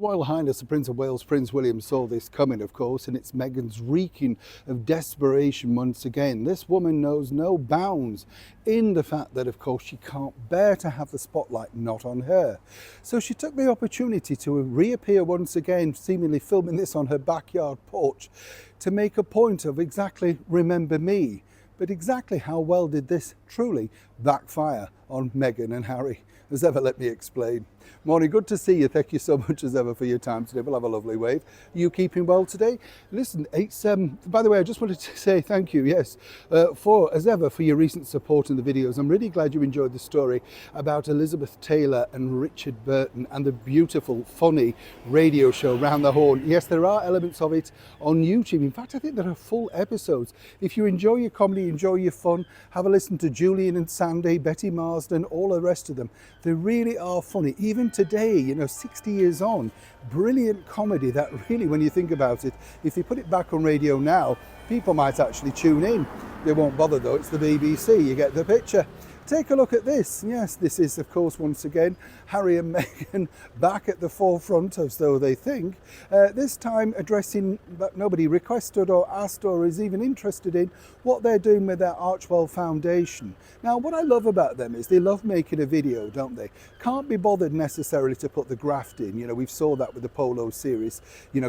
Royal Highness the Prince of Wales, Prince William, saw this coming, of course, and it's Meghan's reeking of desperation once again. This woman knows no bounds in the fact that, of course, she can't bear to have the spotlight not on her. So she took the opportunity to reappear once again, seemingly filming this on her backyard porch, to make a point of exactly remember me. But exactly how well did this truly backfire on Meghan and Harry? As ever, let me explain. Morning, good to see you. Thank you so much as ever for your time today. We'll have a lovely wave. You keeping well today? Listen, it's by the way, I just wanted to say thank you, yes, as ever for your recent support in the videos. I'm really glad you enjoyed the story about Elizabeth Taylor and Richard Burton and the beautiful, funny radio show Round the Horn. Yes, there are elements of it on YouTube. In fact, I think there are full episodes. If you enjoy your comedy, enjoy your fun, have a listen to Julian and Sandy, Betty Marsden, all the rest of them. They really are funny. Even today, 60 years on, brilliant comedy that really, when you think about it, if you put it back on radio now, people might actually tune in. They won't bother though, it's the BBC, you get the picture. Take a look at this. Yes, this is, of course, once again, Harry and Meghan back at the forefront, as though they think, this time addressing that nobody requested or asked or is even interested in what they're doing with their Archwell Foundation. Now, what I love about them is they love making a video, don't they? Can't be bothered necessarily to put the graft in. We saw that with the Polo series.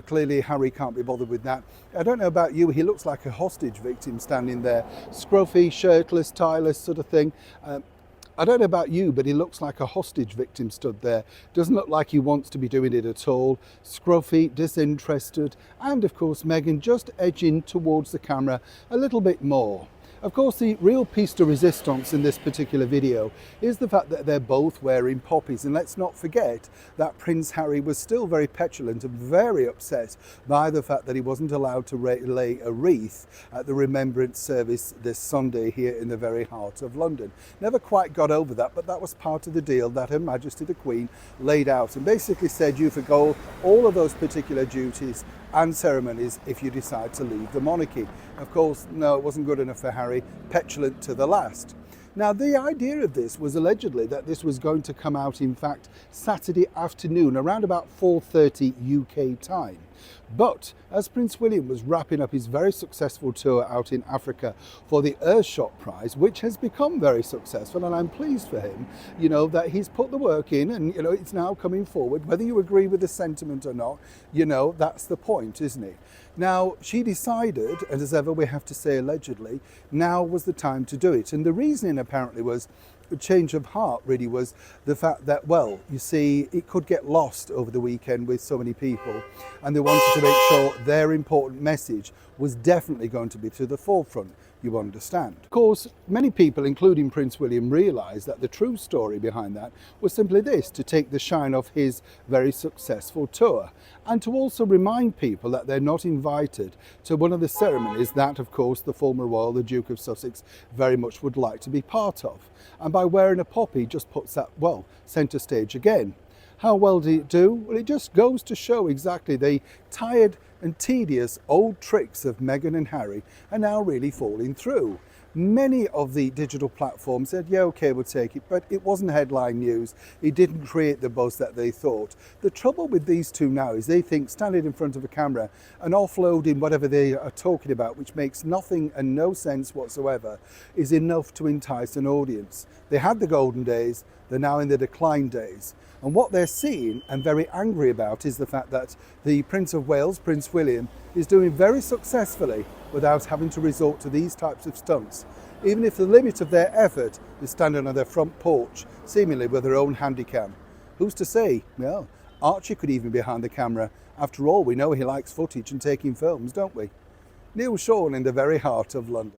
Clearly Harry can't be bothered with that. I don't know about you, he looks like a hostage victim standing there, scruffy, shirtless, tieless sort of thing. I don't know about you, but he looks like a hostage victim stood there. Doesn't look like he wants to be doing it at all. Scruffy, disinterested, and of course Meghan just edging towards the camera a little bit more. Of course, the real piece de resistance in this particular video is the fact that they're both wearing poppies. And let's not forget that Prince Harry was still very petulant and very upset by the fact that he wasn't allowed to lay a wreath at the remembrance service this Sunday here in the very heart of London. Never quite got over that, but that was part of the deal that Her Majesty the Queen laid out and basically said you forgo all of those particular duties and ceremonies if you decide to leave the monarchy. Of course, no, it wasn't good enough for Harry, petulant to the last. Now, the idea of this was allegedly that this was going to come out, in fact, Saturday afternoon, around about 4:30 UK time. But as Prince William was wrapping up his very successful tour out in Africa for the Earthshot Prize, which has become very successful, and I'm pleased for him, that he's put the work in and, it's now coming forward. Whether you agree with the sentiment or not, that's the point, isn't it? Now, she decided, and as ever we have to say allegedly, now was the time to do it. And the reasoning apparently was a change of heart, really, was the fact that, well, you see, it could get lost over the weekend with so many people, and they wanted to make sure their important message was definitely going to be to the forefront. You understand. Of course, many people, including Prince William, realised that the true story behind that was simply this, to take the shine off his very successful tour, and to also remind people that they're not invited to one of the ceremonies that, of course, the former royal, the Duke of Sussex, very much would like to be part of. And by wearing a poppy just puts that, well, centre stage again. How well did it do? Well, it just goes to show exactly the tired and tedious old tricks of Meghan and Harry are now really falling through. Many of the digital platforms said, yeah, okay, we'll take it, but it wasn't headline news. It didn't create the buzz that they thought. The trouble with these two now is they think standing in front of a camera and offloading whatever they are talking about, which makes nothing and no sense whatsoever, is enough to entice an audience. They had the golden days, they're now in the decline days. And what they're seeing and very angry about is the fact that the Prince of Wales, Prince William, is doing very successfully without having to resort to these types of stunts, even if the limit of their effort is standing on their front porch, seemingly with their own handycam. Who's to say? Well, Archie could even be behind the camera. After all, we know he likes footage and taking films, don't we? Neil Sean in the very heart of London.